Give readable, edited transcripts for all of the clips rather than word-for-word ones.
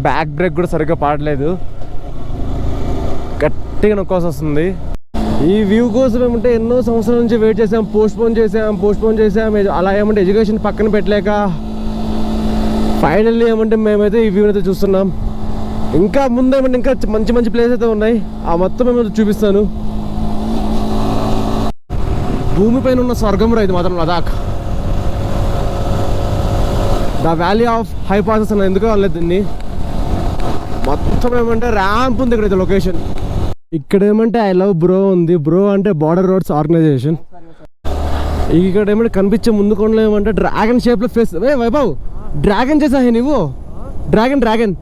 Back break కూడా సరిగ్గా పాడలేదు, గట్టిగా నొక్కాల్సి వస్తుంది. ఈ వ్యూ కోసం ఏమంటే ఎన్నో సంవత్సరాల నుంచి వెయిట్ చేసాం, పోస్ట్పోన్ చేసాం. అలా ఏమంటే ఎడ్యుకేషన్ పక్కన పెట్టలేక ఫైనల్లీ ఏమంటే మేమైతే ఈ వ్యూ అయితే చూస్తున్నాం. ఇంకా ముందు ఏమంటే ఇంకా మంచి మంచి ప్లేస్ అయితే ఉన్నాయి, ఆ మొత్తం ఏమైతే చూపిస్తాను. భూమిపైన ఉన్న స్వర్గం రా ఇది మాత్రం, Ladakh the valley of high passes అని ఎందుకో అనలేదు దీన్ని. మొత్తం ఏమంటే ర్యాంప్ ఉంది ఇక్కడ లొకేషన్. ఇక్కడ ఏమంటే ఐ లవ్ బ్రో ఉంది, బ్రో అంటే బార్డర్ రోడ్స్ ఆర్గనైజేషన్. ఇక్కడ ఏమంటే కనిపించే ముందు కొండలో ఏమంటే డ్రాగన్ షేప్లో ఫేస్. వైభవ్ డ్రాగన్ చేసా నువ్వు, dragon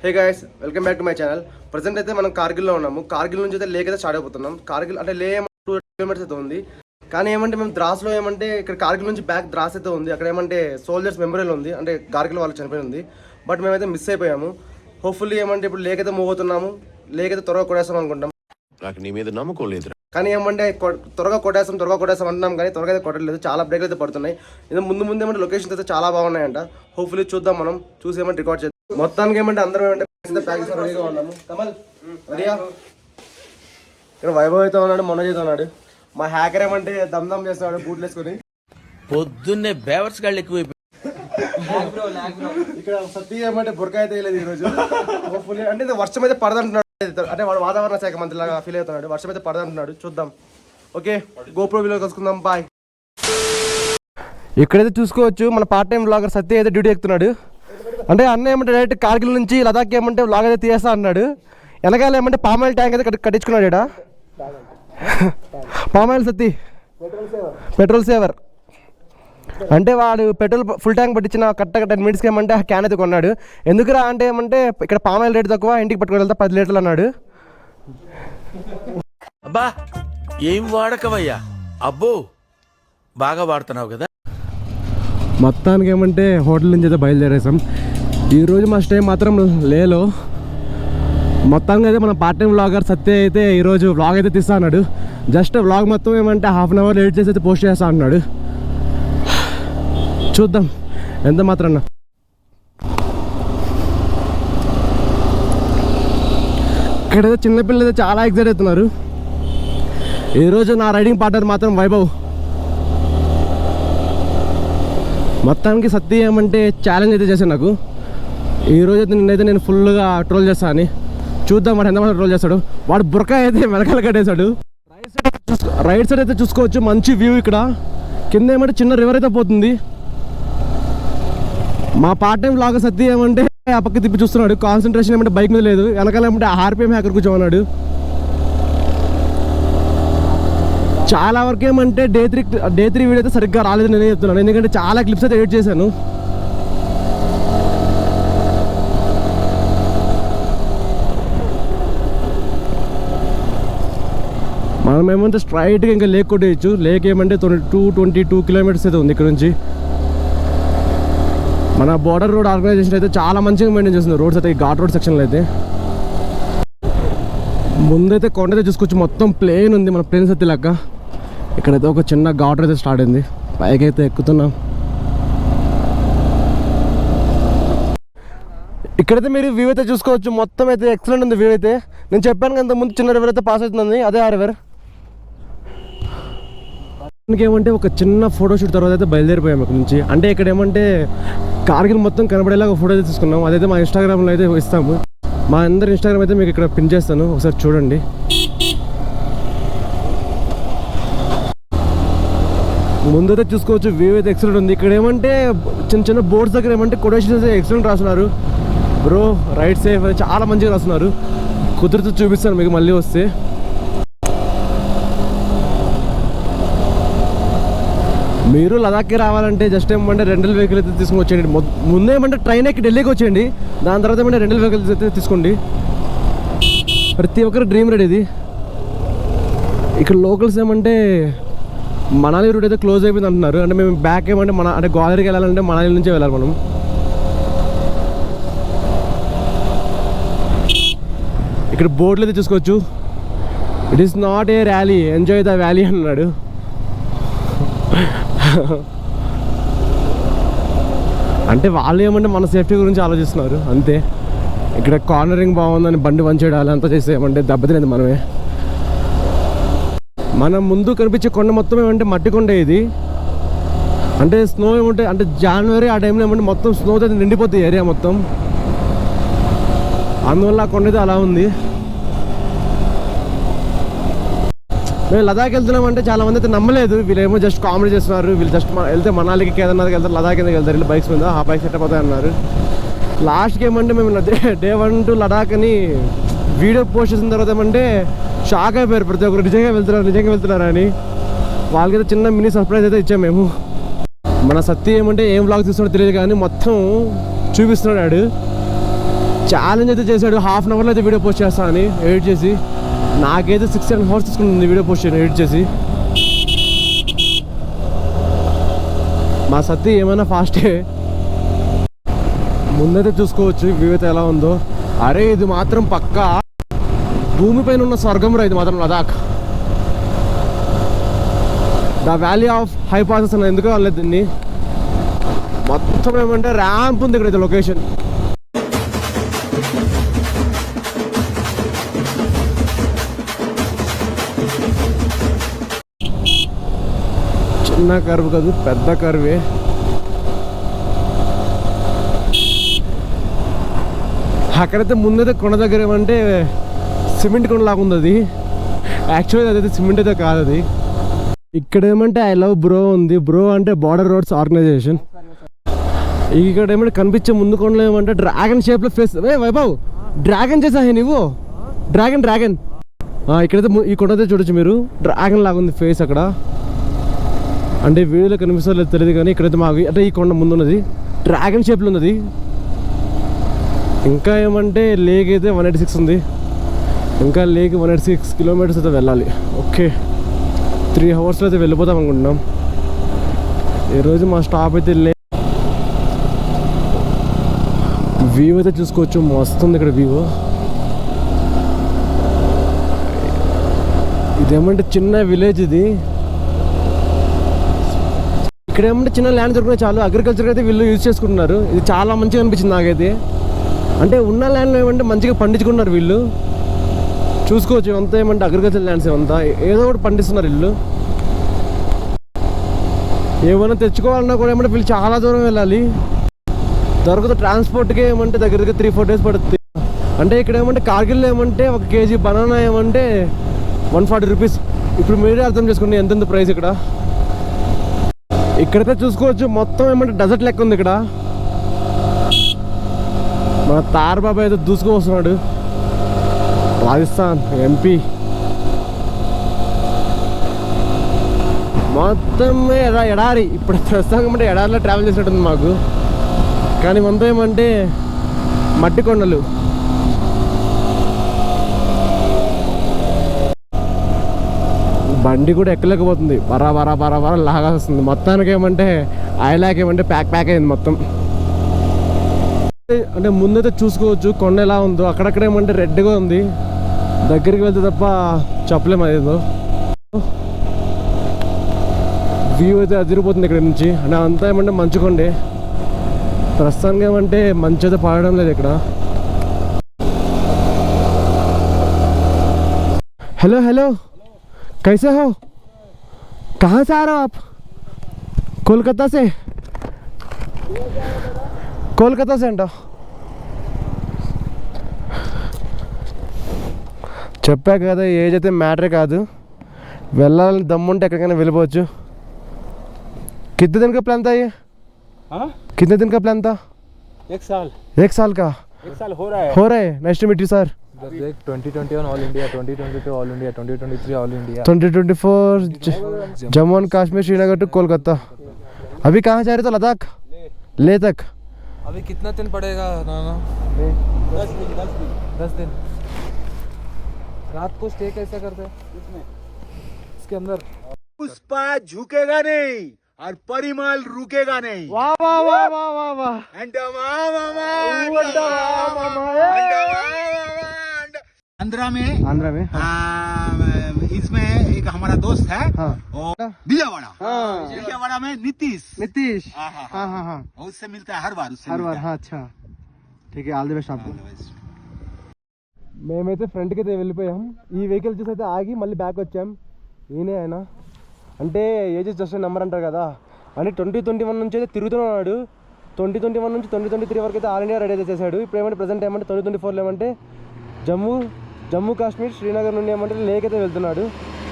hey guys, welcome back to my channel. Present అయితే మనం కార్గిల్లో ఉన్నాము. కార్గిల్ నుంచి అయితే లేక్ అయితే స్టార్ట్ అయిపోతున్నాం. కార్గిల్ అంటే లే 2 కిలోమీటర్స్ అయితే ఉంది, కానీ ఏమంటే మేము ద్రాస్లో ఏమంటే ఇక్కడ కార్గిల్ నుంచి బ్యాక్ ద్రాస్ అయితే ఉంది. అక్కడ ఏమంటే సోల్జర్స్ మెమోరియల్ ఉంది, అంటే కార్గిల్ వాళ్ళు చనిపోయి ఉంది. బట్ మేమైతే మిస్ అయిపోయాము. హోప్ఫుల్లీ ఏమంటే ఇప్పుడు లేక్ అయితే మూవ్ అవుతున్నాము. లేక్ అయితే త్వరగా కొట్టేస్తాం అనుకుంటాం. నాకు నీ మీద నమ్మకం లేదు, కానీ ఏమంటే త్వరగా కొట్టేస్తాం అంటున్నాం, కానీ త్వరగా అయితే కొట్టలేదు. చాలా బ్రేక్లు అయితే పడుతున్నాయి. ఇది ముందు ఏమంటే లొకేషన్స్ అయితే చాలా బాగున్నాయంట. హోప్ఫుల్లీ చూద్దాం, మనం చూసి ఏమంటే రికార్డ్ చేద్దాం. మొత్తానికి ఏమంటే అందరం ఏమంటే ప్యాక్ రెడీగా ఉన్నాము. కమల్ రెడీయా? ఇక్కడ వైభవ్ అయితే ఉన్నాడు, మనోజ్ అయితే ఉన్నాడు. మా హ్యాకర్ ఏమంటే దమ్ చేస్తున్నాడు బూట్లు వేసుకొని. పొద్దున్నే బేవర్స్ గాళ్ళు ఎక్కువ. ఇక్కడ సత్య ఏమంటే బుర్కా అయితే వేయలేదు ఈరోజు. హోప్ఫుల్లీ అంటే వర్షం అయితే పడదంటున్నాడు, అంటే వాడు వాతావరణ శాఖ మంత్రి లాగా ఫీల్ అవుతున్నాడు. వర్షం అయితే పడదంటున్నాడు, చూద్దాం. ఓకే, గోప్రో వీడియో కలుసుకుందాం, బాయ్. ఇక్కడైతే చూసుకోవచ్చు మన పార్ట్ టైం వ్లాగర్ సత్య అయితే డ్యూటీ ఎక్కుతున్నాడు. అంటే అన్న ఏమంటే డైరెక్ట్ కార్గిల్ నుంచి లదాఖ్ ఏమంటే వ్లాగ్ అయితే తీయేస్తా అన్నాడు. వెనకాల ఏమంటే పామాయిల్ ట్యాంక్ అయితే కట్టించుకున్నాడు. ఇక్కడ పామాయిల్ సత్తి పెట్రోల్ సేవర్ అంటే వాడు పెట్రోల్ ఫుల్ ట్యాంక్ పట్టించిన కరెక్ట్గా 10 minutesకి ఏమంటే క్యాన్ అయితే కొన్నాడు. ఎందుకురా అంటే ఏమంటే ఇక్కడ పామాయిల్ రేట్ తక్కువ, ఇంటికి పట్టుకుని వెళ్తా 10 లీటర్లు అన్నాడు. అబ్బా ఏం వాడకవయ్యా, అబ్బో బాగా వాడుతున్నావు కదా. మొత్తానికి ఏమంటే హోటల్ నుంచి అయితే బయలుదేరేసాం. ఈరోజు మా స్టే మాత్రం లేలో. మొత్తానికి అయితే మన పార్ట్ టైం వ్లాగర్ సత్య అయితే ఈరోజు వ్లాగ్ అయితే తీస్తా అన్నాడు. జస్ట్ వ్లాగ్ మొత్తం ఏమంటే 1/2 hour లేట్ చేసి అయితే పోస్ట్ చేస్తా అన్నాడు. చూద్దాం ఎంత మాత్రం. ఇక్కడైతే చిన్నపిల్లలు అయితే చాలా ఎక్సైట్ అవుతున్నారు. ఈరోజు నా రైడింగ్ పార్ట్నర్ మాత్రం వైభవ్. మొత్తానికి సత్య ఏమంటే ఛాలెంజ్ అయితే చేశాను నాకు. ఈరోజు అయితే నిన్నైతే నేను ఫుల్గా ట్రోల్ చేస్తాను అని. చూద్దాం వాడు ఎంతమంది ట్రోల్ చేస్తాడు. వాడు బుర్కా అయితే వెనకాల కట్టేశాడు. రైట్ సైడ్ అయితే చూసుకోవచ్చు, మంచి వ్యూ. ఇక్కడ కింద ఏమంటే చిన్న రివర్ అయితే పోతుంది. మా పార్ట్ టైం లాగా సత్య ఏమంటే ఆ పక్క తిప్పి చూస్తున్నాడు. కాన్సన్ట్రేషన్ ఏమంటే బైక్ మీద లేదు. వెనకాల ఏమంటే ఆర్పిఎం హ్యాకర్ కూర్చోమన్నాడు. చాలా వరకు ఏమంటే డే 3 వీడియో అయితే సరిగ్గా రాలేదు నేనే చెప్తున్నాను, ఎందుకంటే చాలా క్లిప్స్ అయితే ఎడిట్ చేశాను. మనం ఏమంటే స్ట్రైట్గా ఇంకా లేక్ కొట్టేయచ్చు. లేక్ ఏమంటే 22 kilometers అయితే ఉంది ఇక్కడ నుంచి. మన బోర్డర్ రోడ్ ఆర్గనైజేషన్ అయితే చాలా మంచిగా మెయింటైన్ చేస్తుంది రోడ్స్ అయితే. ఈ ఘాట్ రోడ్ సెక్షన్లో అయితే ముందైతే కొండ అయితే చూసుకోవచ్చు, మొత్తం ప్లేన్ ఉంది, మన ప్లేన్స్ అయితే లెక్క. ఇక్కడైతే ఒక చిన్న ఘాట్ అయితే స్టార్ట్ అయింది, పైకి అయితే ఎక్కుతున్నాం. ఇక్కడైతే మీరు వ్యూ అయితే చూసుకోవచ్చు, మొత్తం అయితే ఎక్సలెంట్ ఉంది వ్యూ అయితే. నేను చెప్పాను కదా ముందు చిన్న రివర్ అయితే పాస్ అవుతుంది, అదే ఆ రివర్. ఏమంటే ఒక చిన్న ఫోటోషూట్ తర్వాత అయితే బయలుదేరిపోయాం ఇక్కడ నుంచి. అంటే ఇక్కడ ఏమంటే కార్గిల్ మొత్తం కనబడేలాగా ఒక ఫోటో అయితే తీసుకున్నాం. అదైతే మా ఇన్స్టాగ్రామ్లో అయితే ఇస్తాము. మా అందరి ఇన్స్టాగ్రామ్ అయితే మీకు ఇక్కడ పిన్ చేస్తాను, ఒకసారి చూడండి. ముందైతే చూసుకోవచ్చు వ్యూ అయితే ఎక్సలెంట్ ఉంది. ఇక్కడ ఏమంటే చిన్న బోర్డ్స్ దగ్గర ఏమంటే కొటేషన్స్ అయితే ఎక్సలెంట్ రాస్తున్నారు. బ్రో రైట్ సేఫ్ అని చాలా మంచిగా రాస్తున్నారు. కుదురుతూ చూపిస్తాను మీకు మళ్ళీ వస్తే. మీరు లదాఖ్కి రావాలంటే జస్ట్ ఏమంటే రెంటల్ వెహికల్ అయితే తీసుకొని వచ్చేయండి. ముందే ఏమంటే ట్రైన్ ఎక్కి ఢిల్లీకి వచ్చేయండి, దాని తర్వాత ఏమంటే రెంటల్ వెహికల్స్ అయితే తీసుకోండి. ప్రతి ఒక్కరి డ్రీమ్ రైడ్ ఇది. ఇక్కడ లోకల్స్ ఏమంటే మనాలి రూట్ అయితే క్లోజ్ అయిపోయింది అంటున్నారు. అంటే మేము బ్యాక్ ఏమంటే అంటే గోదావరికి వెళ్ళాలంటే మనాలి నుంచే వెళ్ళాలి మనం. ఇక్కడ బోర్డులు అయితే చూసుకోవచ్చు. It is not a rally, enjoy the valley అన్నాడు. అంటే వాళ్ళు ఏమంటే మన సేఫ్టీ గురించి ఆలోచిస్తున్నారు అంతే. ఇక్కడ కార్నరింగ్ బాగుందని బండి వంచేయాలి అంతా చేస్తే ఏమంటే దెబ్బతినేది మనమే. మన ముందు కనిపించే కొండ మొత్తం ఏమంటే మట్టి కొండ ఇది. అంటే స్నో ఏమంటే అంటే జనవరి ఆ టైంలో ఏమంటే మొత్తం స్నో అయితే నిండిపోతుంది ఏరియా మొత్తం. అందువల్ల ఆ కొండ అయితే అలా ఉంది. మేము లదాఖ్ వెళ్తున్నామంటే చాలా మంది అయితే నమ్మలేదు. వీళ్ళేమో జస్ట్ కామెడీ చేస్తున్నారు. వీళ్ళు జస్ట్ వెళ్తే మనాలికి కేదార్నాథ్కి వెళ్తారు, లదాఖ్ ఎందుకు వెళ్తారు వీళ్ళు బైక్స్ మీద, ఆ బైక్స్ సెట్ అయిపోతాయి అన్నారు. లాస్ట్కి ఏమంటే మేము డే 1 to లదాఖ్ అని వీడియో పోస్ట్ చేసిన తర్వాత ఏమంటే షాక్ అయిపోయారు ప్రతి ఒక్కరు, నిజంగా వెళ్తున్నారు అని. వాళ్ళకైతే చిన్న మినీ సర్ప్రైజ్ అయితే ఇచ్చాము మేము. మన సత్య ఏమంటే ఏం వ్లాగ్ తీస్తున్నాడో తెలియదు కానీ మొత్తం చూపిస్తున్నాడు. ఛాలెంజ్ అయితే చేశాడు, 1/2 అవర్లో అయితే వీడియో పోస్ట్ చేస్తా అని ఎడిట్ చేసి. నాకైతే 6-7 అవర్స్ తీసుకుంటుంది వీడియో పోస్ట్ చేయడం ఎడిట్ చేసి. మా సత్య ఏమైనా ఫాస్టే. ముందైతే చూసుకోవచ్చు వ్యూ అయితే ఎలా ఉందో. అరే ఇది మాత్రం పక్కా భూమిపైన ఉన్న స్వర్గం రా ఇది మాత్రం Ladakh. The valley of high passes అని ఎందుకు అనలేదు దీన్ని. మొత్తం ఏమంటే ర్యాంప్ ఉంది ఇక్కడ లొకేషన్. చిన్న కర్వ్ కాదు, పెద్ద కర్వే. అక్కడైతే ముందైతే కొండ దగ్గర ఏమంటే సిమెంట్ కొండ లాగా ఉంది అది. యాక్చువల్గా అదైతే సిమెంట్ అయితే కాదు అది. ఇక్కడ ఏమంటే ఐ లవ్ బ్రో ఉంది. బ్రో అంటే బార్డర్ రోడ్స్ ఆర్గనైజేషన్. ఇక్కడ ఏమంటే కనిపించే ముందు కొండలో ఏమంటే డ్రాగన్ షేప్లో ఫేస్. వైభవ్ డ్రాగన్ చేసా నువ్వు, డ్రాగన్ ఇక్కడైతే ఈ కొండ అయితే చూడొచ్చు మీరు, డ్రాగన్ లాగా ఉంది ఫేస్ అక్కడ. అంటే వీడియోలో కనిపిస్తలేదు తెలియదు కానీ ఇక్కడైతే మాకు అంటే ఈ కొండ ముందు ఉన్నది డ్రాగన్ షేప్లో ఉన్నది. ఇంకా ఏమంటే లేక్ అయితే 186 ఉంది. ఇంకా లేక్ 186 కిలోమీటర్స్ అయితే వెళ్ళాలి. ఓకే 3 అవర్స్లో అయితే వెళ్ళిపోతాం అనుకుంటున్నాం. ఈరోజు మా స్టాప్ అయితే వ్యూ అయితే చూసుకోవచ్చు, మస్తుంది ఇక్కడ వ్యూ. ఇదేమంటే చిన్న విలేజ్ ఇది. ఇక్కడ ఏమంటే చిన్న ల్యాండ్ దొరికినా చాలు అగ్రికల్చర్ అయితే వీళ్ళు యూజ్ చేసుకుంటున్నారు. ఇది చాలా మంచిగా అనిపించింది నాకైతే. అంటే ఉన్న ల్యాండ్లో ఏమంటే మంచిగా పండించుకున్నారు వీళ్ళు. చూసుకోవచ్చు అంతా ఏమంటే అగ్రికల్చర్ ల్యాండ్స్ ఏమంతా ఏదో ఒకటి పండిస్తున్నారు వీళ్ళు. ఏమైనా తెచ్చుకోవాలన్నా కూడా ఏమంటే వీళ్ళు చాలా దూరం వెళ్ళాలి. దొరకదు ట్రాన్స్పోర్ట్కి ఏమంటే దగ్గర 3-4 days పడుతుంది. అంటే ఇక్కడ ఏమంటే కార్గిల్లో ఏమంటే 1 kg బనానా ఏమంటే 140 రూపీస్. ఇప్పుడు మీరే అర్థం చేసుకోండి ఎంతెంత ప్రైస్ ఇక్కడ. ఇక్కడైతే చూసుకోవచ్చు మొత్తం ఏమంటే డెజర్ట్ లెక్క ఉంది ఇక్కడ. మన తార్ బాబా అయితే దూసుకొని వస్తున్నాడు, రాజస్థాన్ ఎంపీ. మొత్తం ఎడారి. ఇప్పుడు ప్రస్తుతం అంటే ఎడారిలో ట్రావెల్ చేసినట్టుంది మాకు. కానీ మొత్తం ఏమంటే మట్టి కొండలు. బండి కూడా ఎక్కలేకపోతుంది, బరా లాగా వస్తుంది. మొత్తానికి ఏమంటే ఐలాక్ ఏమంటే ప్యాక్ అయింది మొత్తం. అంటే ముందైతే చూసుకోవచ్చు కొండ ఎలా ఉందో. అక్కడక్కడ ఏమంటే రెడ్గా ఉంది, దగ్గరికి వెళ్తే తప్ప చెప్పలేము అదేదో. వ్యూ అయితే అదిరిపోతుంది ఇక్కడ నుంచి. అంటే అంతా ఏమంటే మంచు కొండే. ప్రస్తుతానికి ఏమంటే మంచి అయితే పడడం లేదు ఇక్కడ. हेलो कैसे हो, कहाँ से आ रहे हो आप? कोलकाता से అంట. చెప్పా కదా ఏజ్ అయితే మ్యాటరే కాదు, వెళ్ళాలని దమ్ముంటే ఎక్కడికైనా వెళ్ళిపోవచ్చు. कितने दिन का प्लान था ये? हाँ कितने दिन का प्लान था? 1 साल. 1 साल का? 1 साल हो रहा है. Nice to meet you sir. 2021 all India, 2022 all India, 2023 all India, 2024 Jammu and Kashmir Srinagar to Kolkata. अभी कहाँ जा रहे थे? लद्दाख ले तक. अभी कितना दिन पड़ेगा नाना? 10 दिन. रात को स्टे कैसे करते हैं इसके अंदर? पुष्पा झुकेगा नहीं और परिमल रुकेगा नहीं. वाह वाह वाह वाह वाह वाह. अंडा मामा आंध्रा में आंध्रा में इसमें एक हमारा दोस्त है हाँ। और विजयवाड़ा हाँ। विजयवाड़ा में नीतीश नितीश हाँ हाँ हाँ हाँ उससे मिलता है हर बार उससे हर बार मिलता हाँ अच्छा ठीक है ఆల్ ది బెస్ట్ है। आपको All the best. మేమైతే ఫ్రంట్కి అయితే వెళ్ళిపోయాం ఈ వెహికల్ చూసి అయితే ఆగి మళ్ళీ బ్యాక్ వచ్చాం ఈయనే ఆయన అంటే ఏజెస్ జస్ట్ నెంబర్ అంటారు కదా అని 2021 నుంచి అయితే తిరుగుతున్నాడు 2021 నుంచి 2023 వరకు అయితే ఆల్ ఇండియా రైడ్ అయితే చేశాడు ఇప్పుడు ఏమంటే ప్రజెంట్ ఏమంటే 2024లో ఏమంటే జమ్మూ కాశ్మీర్ శ్రీనగర్ నుండి ఏమంటే లేక్ అయితే వెళ్తున్నాడు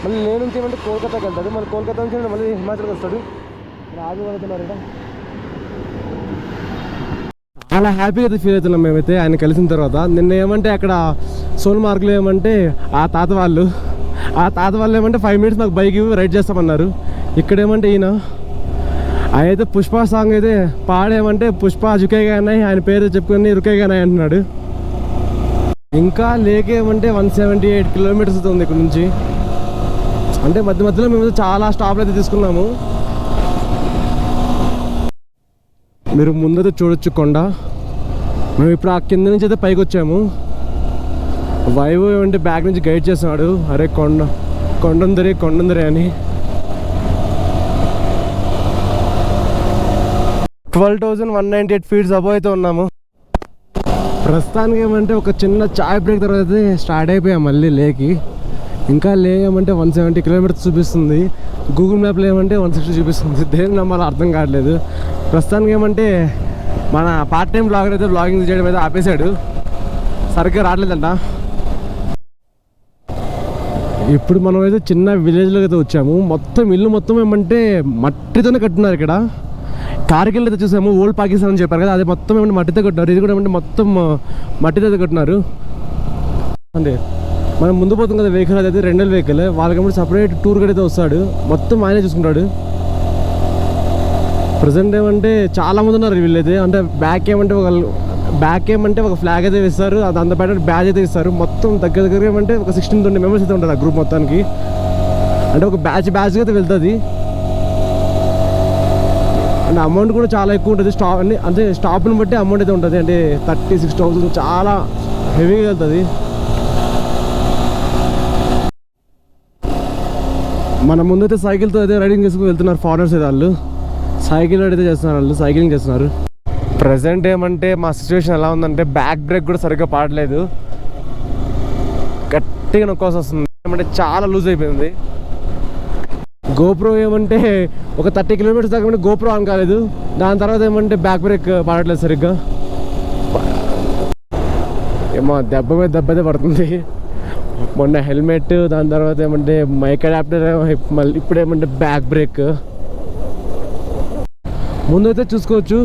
మళ్ళీ లే నుంచి ఏమంటే కోల్కతాకి వెళ్తాడు మళ్ళీ కోల్కతా నుంచి మళ్ళీ హిమాచల్కి వస్తాడు ఆగి వెళ్తున్నారు ఇక్కడ చాలా హ్యాపీగా అయితే ఫీల్ అవుతున్నాం మేమైతే ఆయన కలిసిన తర్వాత నిన్న ఏమంటే అక్కడ సోన్మార్గ్లో ఏమంటే ఆ తాత వాళ్ళు ఏమంటే 5 minutes నాకు బైక్ రైడ్ చేస్తామన్నారు ఇక్కడ ఏమంటే ఈయన ఆయన అయితే పుష్ప సాంగ్ అయితే పాడేమంటే పుష్ప జుకేగానాయి ఆయన పేరు చెప్పుకొని రుకేగానాయి అంటున్నాడు ఇంకా లేకేమంటే 178 kilometers అవుతుంది ఇక్కడ నుంచి అంటే మధ్య మధ్యలో మేము చాలా స్టాప్లు అయితే తీసుకున్నాము మీరు ముందైతే చూడొచ్చు కొండ మేము ఇప్పుడు ఆ కింద నుంచి అయితే పైకి వచ్చాము వైభవ్ ఏమంటే బ్యాక్ నుంచి గైడ్ చేస్తున్నాడు అరే కొండందరే అని 12,198 feet అబోవ్ అయితే ఉన్నాము ప్రస్తుతానికి ఏమంటే ఒక చిన్న చాయ్ బ్రేక్ తర్వాత అయితే స్టార్ట్ అయిపోయాం మళ్ళీ లేకి ఇంకా లే ఏమంటే 170 kilometers చూపిస్తుంది గూగుల్ మ్యాప్లో ఏమంటే 160 చూపిస్తుంది దేని నమ్మాలో అర్థం కావట్లేదు ప్రస్తుతానికి ఏమంటే మన పార్ట్ టైం బ్లాగర్ అయితే బ్లాగింగ్ చేయడం అయితే ఆపేశాడు సరిగ్గా రావట్లేదంట ఇప్పుడు మనం అయితే చిన్న విలేజ్లోకి అయితే వచ్చాము ఇల్లు మొత్తం ఏమంటే మట్టితోనే కట్టున్నారు ఇక్కడ కార్గిల్ అయితే చూసాము ఓల్డ్ పాకిస్తాన్ అని చెప్పారు కదా అది మొత్తం ఏమంటే మట్టితో కట్టినారు ఇది కూడా ఏమంటే మొత్తం మట్టితో అయితే కట్టినారు అంటే మనం ముందు పోతాం కదా వెహికల్ అయితే 2 వెహికల్ వాళ్ళకి సపరేట్ టూర్ గైడ్ అయితే వస్తాడు మొత్తం ఆయనే చూసుకుంటాడు ప్రజెంట్ ఏమంటే చాలా మంది ఉన్నారు వీళ్ళైతే అంటే బ్యాక్ ఏమంటే ఒక ఫ్లాగ్ అయితే ఇస్తారు అది అంత బయట బ్యాజ్ అయితే ఇస్తారు మొత్తం దగ్గర ఏమంటే ఒక 16-20 members అయితే ఉంటారు ఆ గ్రూప్ మొత్తానికి అంటే ఒక బ్యాచ్గా అయితే వెళ్తుంది అంటే అమౌంట్ కూడా చాలా ఎక్కువ ఉంటుంది అంటే స్టాప్ని బట్టి అమౌంట్ అయితే ఉంటుంది అంటే 36,000 చాలా హెవీగా వెళ్తుంది మన ముందైతే సైకిల్తో అయితే రైడింగ్ చేసుకుని వెళ్తున్నారు ఫారినర్స్ అయితే వాళ్ళు సైకిల్ రైడ్ అయితే చేస్తున్నారు వాళ్ళు సైక్లింగ్ చేస్తున్నారు ప్రజెంట్ ఏమంటే మా సిచ్యువేషన్ ఎలా ఉందంటే బ్యాక్ బ్రేక్ కూడా సరిగ్గా పాడలేదు గట్టిగా నొక్కాల్సి వస్తుంది ఏమంటే చాలా లూజ్ అయిపోయింది గోప్రో ఏమంటే ఒక 30 kilometers దాకా ఏమంటే గోప్రో ఆన్ కాలేదు దాని తర్వాత ఏమంటే బ్యాక్ బ్రేక్ పాడట్లేదు సరిగ్గా ఏమో దెబ్బ మీద దెబ్బ అయితే పడుతుంది మొన్న హెల్మెట్ దాని తర్వాత ఏమంటే మైక్ అడాప్టర్ మళ్ళీ ఇప్పుడు ఏమంటే బ్యాక్ బ్రేక్ ముందైతే చూసుకోవచ్చు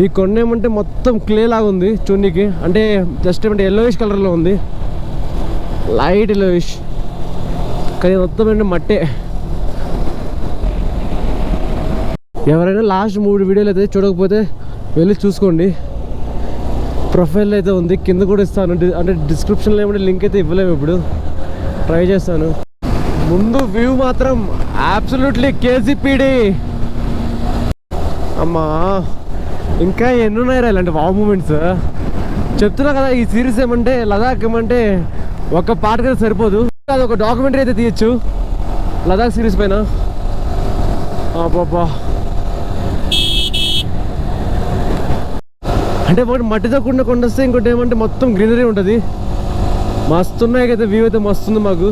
ఈ కొండ ఏమంటే మొత్తం క్లే లాగా ఉంది చూడనికి అంటే జస్ట్ ఏమంటే yellowish కలర్లో ఉంది లైట్ yellowish కానీ మొత్తం అంటే మట్టే ఎవరైనా లాస్ట్ 3 వీడియోలు అయితే చూడకపోతే వెళ్ళి చూసుకోండి ప్రొఫైల్ అయితే ఉంది కింద కూడా ఇస్తాను అంటే డిస్క్రిప్షన్లో ఏమంటే లింక్ అయితే ఇవ్వలేము ఇప్పుడు ట్రై చేస్తాను ముందు వ్యూ మాత్రం అబ్సల్యూట్లీ కేజీపీడి అమ్మా ఇంకా ఎన్ని ఉన్నాయి రా ఇలాంటి వావ్ మూమెంట్స్ చెప్తున్నా కదా ఈ సిరీస్ ఏమంటే లదాఖ్ ఏమంటే ఒక పార్ట్ కదా సరిపోదు అది ఒక డాక్యుమెంటరీ అయితే తీయచ్చు లదాఖ్ సిరీస్ పైన బాబా అంటే ఒకటి మట్టితో కూడిన కొండ వస్తే ఇంకోటి ఏమంటే మొత్తం గ్రీనరీ ఉంటుంది మస్తు ఉన్నాయి కదా వ్యూ అయితే మస్తుంది మాకు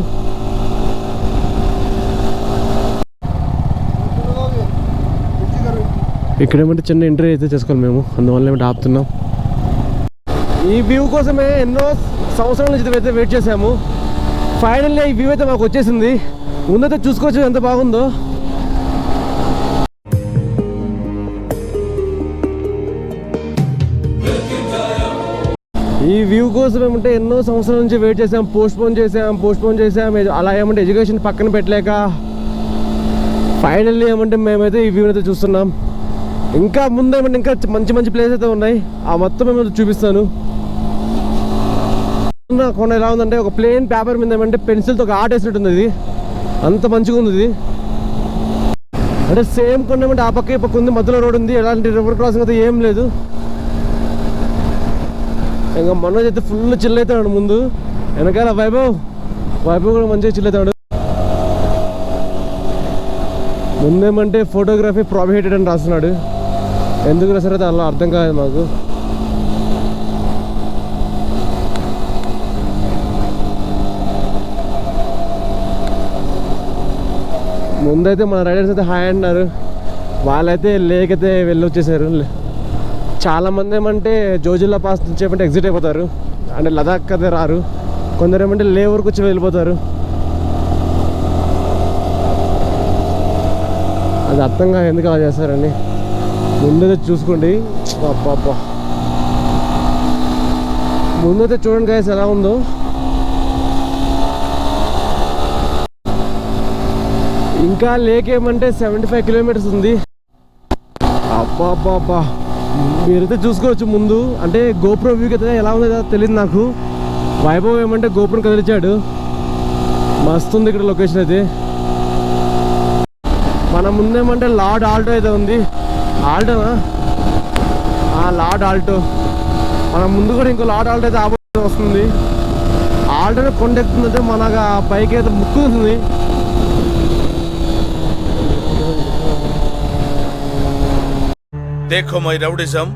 ఇక్కడ ఏమంటే చిన్న ఎంట్రీ అయితే చేసుకోవాలి మేము అందువల్ల ఏమంటే ఆపుతున్నాం ఈ వ్యూ కోసమే ఎన్నో సంవత్సరాల నుంచి అయితే వెయిట్ చేసాము ఫైనల్లీ ఈ వ్యూ అయితే మాకు వచ్చేసింది ముందైతే చూసుకోవచ్చు ఎంత బాగుందో ఈ వ్యూ కోసం ఏమంటే ఎన్నో సంవత్సరాల నుంచి వెయిట్ చేసాం పోస్ట్పోన్ చేసాం అలా ఏమంటే ఎడ్యుకేషన్ పక్కన పెట్టలేక ఫైనల్లీ ఏమంటే మేమైతే ఈ వ్యూ అయితే చూస్తున్నాం ఇంకా ముందేమంటే ఇంకా మంచి ప్లేస్ అయితే ఉన్నాయి ఆ మొత్తం ఏమైనా చూపిస్తాను కొండ ఎలా ఉందంటే ఒక ప్లేన్ పేపర్ మీద ఏమంటే పెన్సిల్తో ఒక ఆర్ట్ వేసినట్టుంది ఇది అంత మంచిగా ఉంది ఇది అంటే సేమ్ కొండ ఏమంటే ఆ పక్క ఈ పక్క ఉంది మధ్యలో రోడ్ ఉంది ఎలాంటి రివర్ క్రాసింగ్ అయితే ఏం లేదు ఇంకా మనోజ్ అయితే ఫుల్ చిల్ అవుతాడు ముందు వెనకాల వైభవ్ కూడా మంచిగా చిల్లుతాడు. ముందేమంటే ఫోటోగ్రఫీ ప్రాహిబిటెడ్ అని రాస్తున్నాడు. ఎందుకు రాసారో అలా అర్థం కాదు మాకు. ముందైతే మన రైడర్స్ అయితే హాయ్ అన్నారు, వాళ్ళైతే లేక్ అయితే వెళ్ళి వచ్చేసారు. చాలామంది ఏమంటే జోజిల్లా పాస్ నుంచి ఏమంటే ఎగ్జిట్ అయిపోతారు, అంటే లదాఖ్ అయితే రారు. కొందరు ఏమంటే లే వరకు వచ్చి వెళ్ళిపోతారు. అది అర్థంగా ఎందుకు అలా చేస్తారని ముందైతే చూసుకోండి. అబ్బా ముందైతే చూడండి గైస్ ఎలా ఉందో. ఇంకా లేక్ ఏమంటే 75 కిలోమీటర్స్ ఉంది. అబ్బా మీరైతే చూసుకోవచ్చు ముందు. అంటే గోప్రో వ్యూ అయితే ఎలా ఉందో తెలియదు నాకు. వైభవ్ ఏమంటే గోప్రోని కదిలించాడు. మస్తు ఉంది ఇక్కడ లొకేషన్ అయితే. మన ముందేమంటే లార్డ్ ఆల్టో అయితే ఉంది. ఆల్టోనా? Lord Alto. మన ముందు కూడా ఇంకో లార్డ్ ఆల్టో అయితే ఆపోజిట్ వస్తుంది. ఆల్టోనే కొండెక్కుతుందంటే మనకు ఆ బైక్ అయితే ముక్కుతుంది. देखो మై రౌడిజం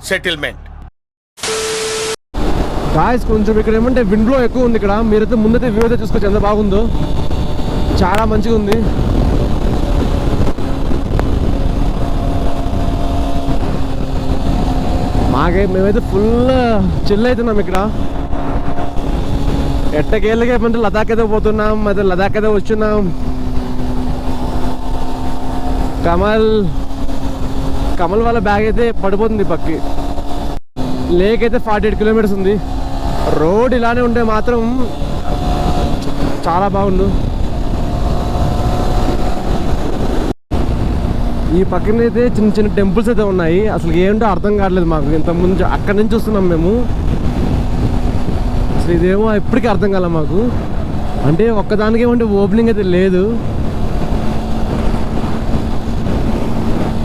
సెటిల్మెంట్. గాయస్ కొంచెం ఇక్కడ ఏమంటే విండ్ లో ఎక్కువ ఉంది ఇక్కడ. మీరైతే ముందైతే వ్యూ అయితే చూసుకోవచ్చు ఎంత బాగుందో. చాలా మంచిగా ఉంది. మేమైతే ఫుల్ చిల్ అవుతున్నాం ఇక్కడ. ఎట్టకేళ్ళకి ఏమంటే లదాఖ్ అయితే పోతున్నాం. అయితే లదాఖ్ అయితే వచ్చున్నాం. కమల్ వాళ్ళ బ్యాగ్ అయితే పడిపోతుంది పక్కి. లేక్ అయితే 48 కిలోమీటర్స్ ఉంది. రోడ్ ఇలానే ఉంటే మాత్రం చాలా బాగుండు. ఈ పక్కన అయితే చిన్న చిన్న టెంపుల్స్ అయితే ఉన్నాయి. అసలు ఏంటో అర్థం కావట్లేదు మాకు. ఇంతకుముందు అక్కడి నుంచి వస్తున్నాం మేము. అసలు ఇదేమో ఇప్పటికీ అర్థం కాలే మాకు. అంటే ఒక్కదానికి ఏమంటే ఓపెనింగ్ అయితే లేదు.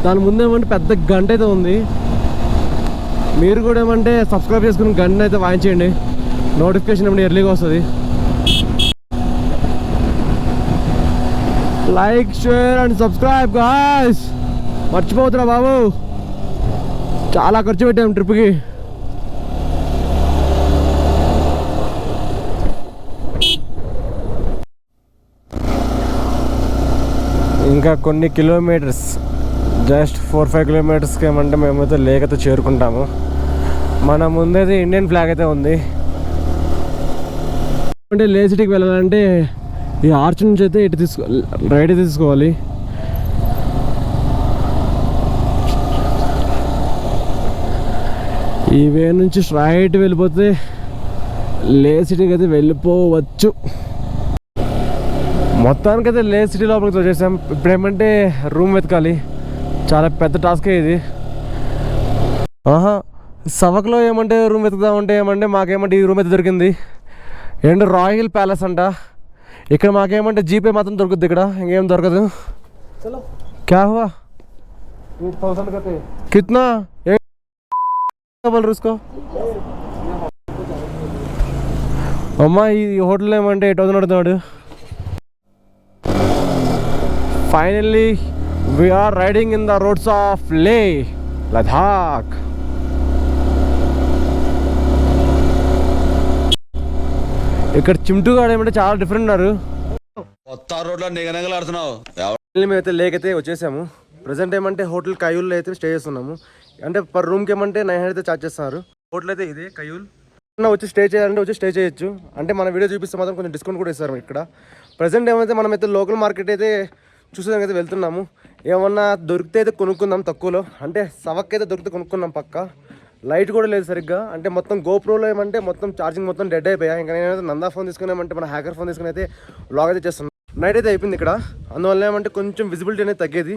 దాని ముందేమంటే పెద్ద గంట అయితే ఉంది. మీరు కూడా ఏమంటే సబ్స్క్రైబ్ చేసుకుని గంట అయితే వాయించేయండి. నోటిఫికేషన్ ఏమంటే ఎర్లీగా వస్తుంది. Like, share and subscribe guys. మర్చిపోతున్నా బాబు, చాలా ఖర్చు పెట్టాం ట్రిప్కి. ఇంకా కొన్ని కిలోమీటర్స్, జస్ట్ 4-5 కిలోమీటర్స్కి ఏమంటే మేమైతే లేక్ అయితే చేరుకుంటాము. మన ముందైతే ఇండియన్ ఫ్లాగ్ అయితే ఉంది. అంటే లే సిటీకి వెళ్ళాలంటే ఈ ఆర్చ్ నుంచి అయితే ఇటు రైట్ తీసుకోవాలి. ఈ వే నుంచి స్ట్రైట్ వెళ్ళిపోతే లే సిటీకి అయితే వెళ్ళిపోవచ్చు. మొత్తానికైతే లే సిటీ లోపలికి వచ్చేసాం. ఇప్పుడు ఏమంటే రూమ్ వెతకాలి. చాలా పెద్ద టాస్కే ఇది. సవక్లో ఏమంటే రూమ్ వెతుకుదామంటే ఏమంటే మాకేమంటే ఈ రూమ్ అయితే దొరికింది. ఏంటంటే రాయల్ ప్యాలెస్ అంట. ఇక్కడ మాకేమంటే జీపే మాత్రం దొరుకుద్ది, ఇక్కడ ఇంకేం దొరకదు. క్యా హువా? 8,000 కతే కిత్నా బోల్ రూస్కో? అమ్మా ఈ హోటల్ ఏమంటే 8,000 అడుగుతున్నాడు. Finally we are riding in the roads of Leh, Ladakh. ఇక్కడ చింటూగాడు ఏమంటే చాలా డిఫరెంట్ ఉన్నారు. కొత్త రోడ్లో నిగనగలాడుతున్నావు. మేమైతే లేక్ అయితే వచ్చేసాము. ప్రజెంట్ ఏమంటే హోటల్ కయూల్లో అయితే స్టే చేస్తున్నాము. అంటే పర్ రూమ్కి ఏమంటే 900 అయితే ఛార్జ్ చేస్తున్నారు. హోటల్ అయితే ఇదే కయూల్. వచ్చి స్టే చేయాలంటే వచ్చి స్టే చేయొచ్చు. అంటే మన వీడియో చూపిస్తే మాత్రం కొంచెం డిస్కౌంట్ కూడా ఇస్తారు ఇక్కడ. ప్రజెంట్ ఏమైతే మనమైతే లోకల్ మార్కెట్ అయితే చూసేదానికి అయితే వెళ్తున్నాము. ఏమన్నా దొరికితే అయితే కొనుక్కుందాం తక్కువలో. అంటే సవక్ అయితే దొరికితే కొనుక్కుందాం పక్క. లైట్ కూడా లేదు సరిగ్గా. అంటే మొత్తం గోప్రోలో ఏమంటే మొత్తం ఛార్జింగ్ మొత్తం డెడ్ అయిపోయా. ఇంకా నేనైతే నందా ఫోన్ తీసుకున్నామంటే మన హ్యాకర్ ఫోన్ తీసుకుని అయితే వ్లాగ్ అయితే చేస్తున్నాను. నైట్ అయితే అయిపోయింది ఇక్కడ. అందువల్ల ఏమంటే కొంచెం విజిబిలిటీ అనేది తగ్గేది.